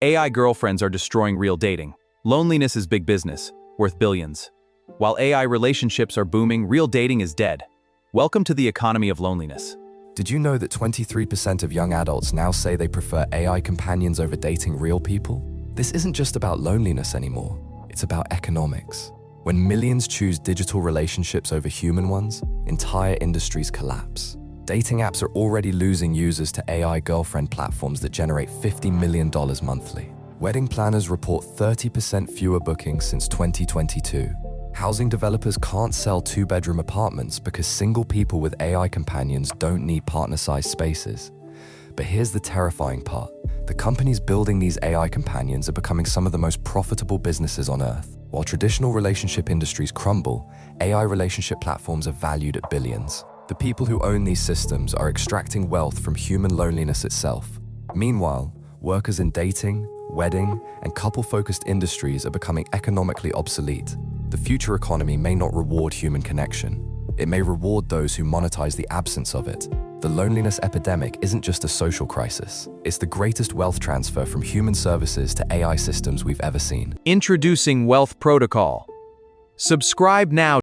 AI girlfriends are destroying real dating. Loneliness is big business, worth billions. While AI relationships are booming, real dating is dead. Welcome to the economy of loneliness. Did you know that 23% of young adults now say they prefer AI companions over dating real people? This isn't just about loneliness anymore, it's about economics. When millions choose digital relationships over human ones, entire industries collapse. Dating apps are already losing users to AI girlfriend platforms that generate $50 million monthly. Wedding planners report 30% fewer bookings since 2022. Housing developers can't sell two-bedroom apartments because single people with AI companions don't need partner-sized spaces. But here's the terrifying part. The companies building these AI companions are becoming some of the most profitable businesses on Earth. While traditional relationship industries crumble, AI relationship platforms are valued at billions. The people who own these systems are extracting wealth from human loneliness itself. Meanwhile, workers in dating, wedding, and couple-focused industries are becoming economically obsolete. The future economy may not reward human connection. It may reward those who monetize the absence of it. The loneliness epidemic isn't just a social crisis. It's the greatest wealth transfer from human services to AI systems we've ever seen. Introducing Wealth Protocol. Subscribe now.